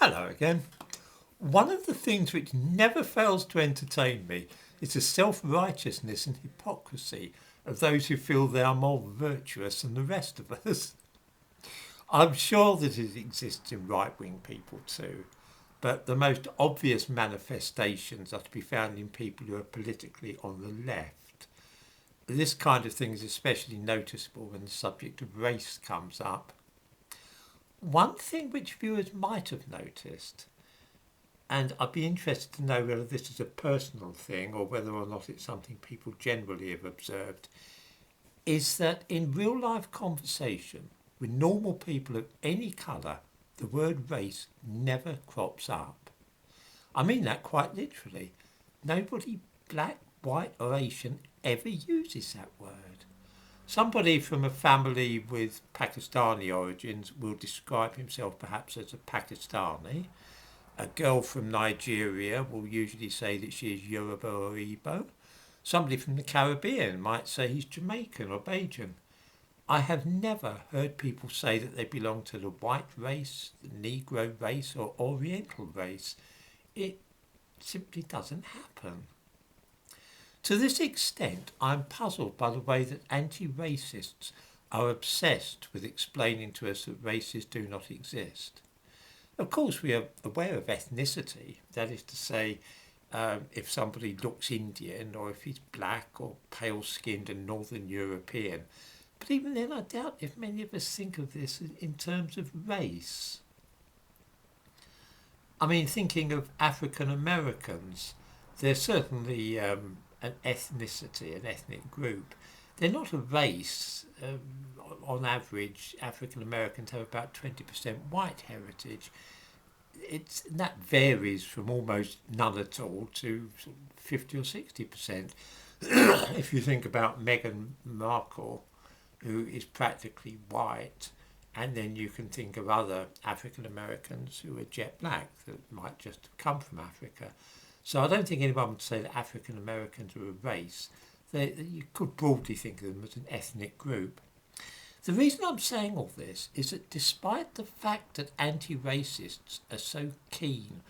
Hello again. One of the things which never fails to entertain me is the self-righteousness and hypocrisy of those who feel they are more virtuous than the rest of us. I'm sure that it exists in right-wing people too, but the most obvious manifestations are to be found in people who are politically on the left. This kind of thing is especially noticeable when the subject of race comes up. One thing which viewers might have noticed, and I'd be interested to know whether this is a personal thing or whether or not it's something people generally have observed, is that in real life conversation with normal people of any colour, the word race never crops up. I mean that quite literally. Nobody, black, white or Asian, ever uses that word. Somebody from a family with Pakistani origins will describe himself perhaps as a Pakistani. A girl from Nigeria will usually say that she is Yoruba or Igbo. Somebody from the Caribbean might say he's Jamaican or Bajan. I have never heard people say that they belong to the white race, the Negro race or Oriental race. It simply doesn't happen. To this extent, I'm puzzled by the way that anti-racists are obsessed with explaining to us that races do not exist. Of course, we are aware of ethnicity, that is to say, if somebody looks Indian or if he's black or pale-skinned and Northern European. But even then, I doubt if many of us think of this in terms of race. I mean, thinking of African Americans, they're certainly an ethnicity, an ethnic group. They're not a race. On average, African Americans have about 20% white heritage. That varies from almost none at all to 50 or 60%. If you think about Meghan Markle, who is practically white, and then you can think of other African Americans who are jet black that might just have come from Africa. So I don't think anyone would say that African Americans are a race. You could broadly think of them as an ethnic group. The reason I'm saying all this is that despite the fact that anti-racists are so keen,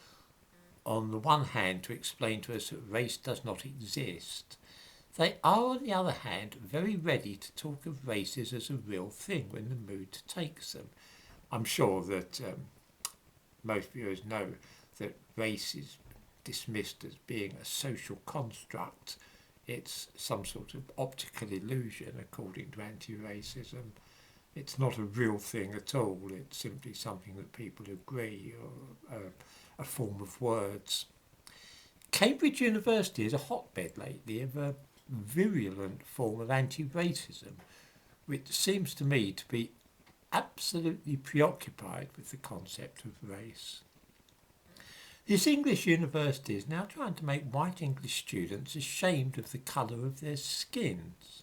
on the one hand, to explain to us that race does not exist, they are, on the other hand, very ready to talk of races as a real thing when the mood takes them. I'm sure that most viewers know that race is dismissed as being a social construct. It's some sort of optical illusion, according to anti-racism. It's not a real thing at all. It's simply something that people agree, or a form of words. Cambridge University is a hotbed lately of a virulent form of anti-racism, which seems to me to be absolutely preoccupied with the concept of race. This English university is now trying to make white English students ashamed of the colour of their skins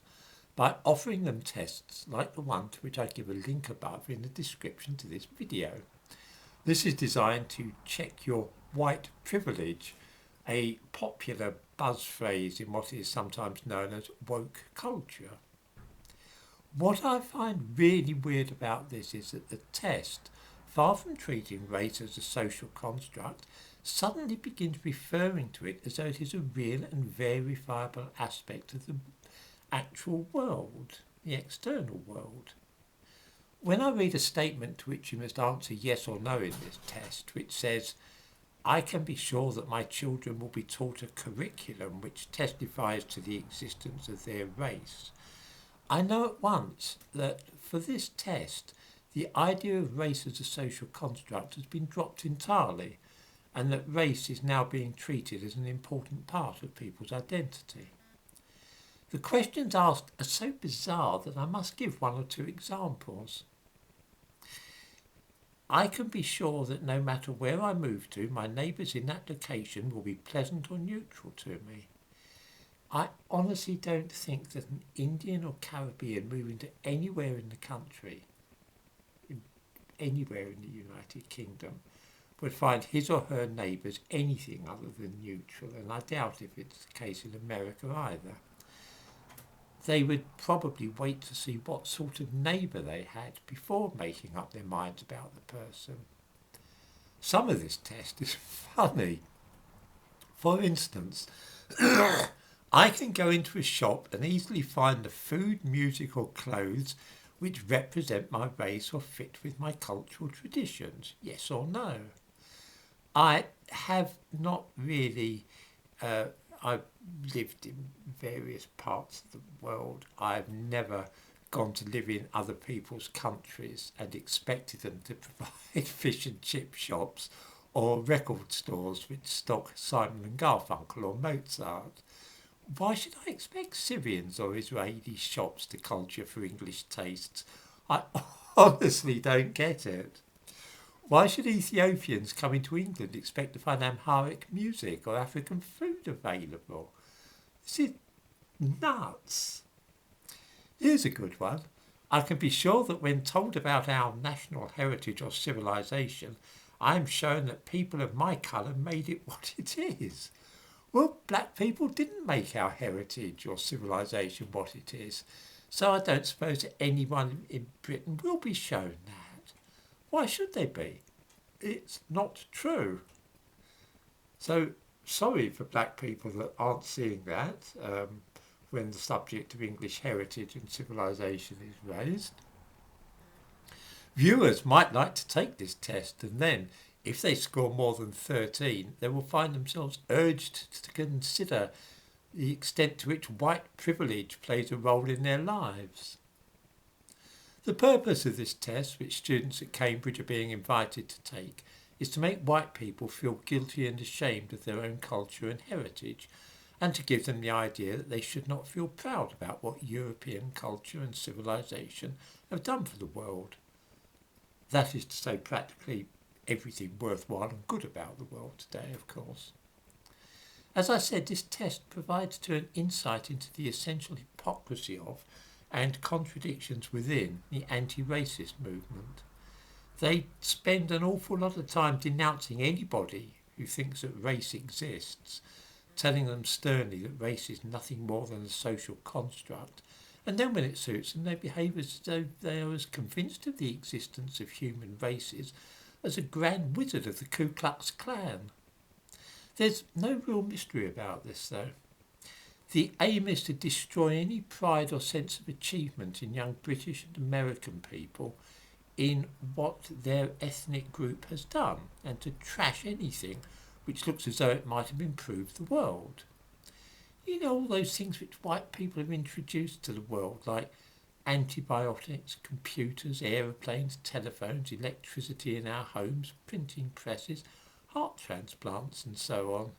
by offering them tests like the one to which I give a link above in the description to this video. This is designed to check your white privilege, a popular buzz phrase in what is sometimes known as woke culture. What I find really weird about this is that the test, far from treating race as a social construct, suddenly begins referring to it as though it is a real and verifiable aspect of the actual world, the external world. When I read a statement to which you must answer yes or no in this test, which says, I can be sure that my children will be taught a curriculum which testifies to the existence of their race, I know at once that for this test, the idea of race as a social construct has been dropped entirely, and that race is now being treated as an important part of people's identity. The questions asked are so bizarre that I must give one or two examples. I can be sure that no matter where I move to, my neighbours in that location will be pleasant or neutral to me. I honestly don't think that an Indian or Caribbean moving to anywhere in the country, anywhere in the United Kingdom, would find his or her neighbours anything other than neutral, and I doubt if it's the case in America either. They would probably wait to see what sort of neighbour they had before making up their minds about the person. Some of this test is funny. For instance, I can go into a shop and easily find the food, music or clothes which represent my race or fit with my cultural traditions. Yes or no? I have not really, uh, I've lived in various parts of the world. I've never gone to live in other people's countries and expected them to provide fish and chip shops or record stores which stock Simon and Garfunkel or Mozart. Why should I expect Syrians or Israeli shops to culture for English tastes? I honestly don't get it. Why should Ethiopians coming to England expect to find Amharic music or African food available? This is nuts. Here's a good one. I can be sure that when told about our national heritage or civilization, I am shown that people of my colour made it what it is. Well, black people didn't make our heritage or civilization what it is, so I don't suppose that anyone in Britain will be shown that. Why should they be? It's not true. So, sorry for black people that aren't seeing that when the subject of English heritage and civilization is raised. Viewers might like to take this test and then, if they score more than 13, they will find themselves urged to consider the extent to which white privilege plays a role in their lives. The purpose of this test, which students at Cambridge are being invited to take, is to make white people feel guilty and ashamed of their own culture and heritage, and to give them the idea that they should not feel proud about what European culture and civilization have done for the world. That is to say, practically everything worthwhile and good about the world today, of course. As I said, this test provides to an insight into the essential hypocrisy of and contradictions within the anti-racist movement. They spend an awful lot of time denouncing anybody who thinks that race exists, telling them sternly that race is nothing more than a social construct, and then when it suits them they behave as though they are as convinced of the existence of human races as a grand wizard of the Ku Klux Klan. There's no real mystery about this though. The aim is to destroy any pride or sense of achievement in young British and American people in what their ethnic group has done, and to trash anything which looks as though it might have improved the world. You know, all those things which white people have introduced to the world, like antibiotics, computers, aeroplanes, telephones, electricity in our homes, printing presses, heart transplants and so on.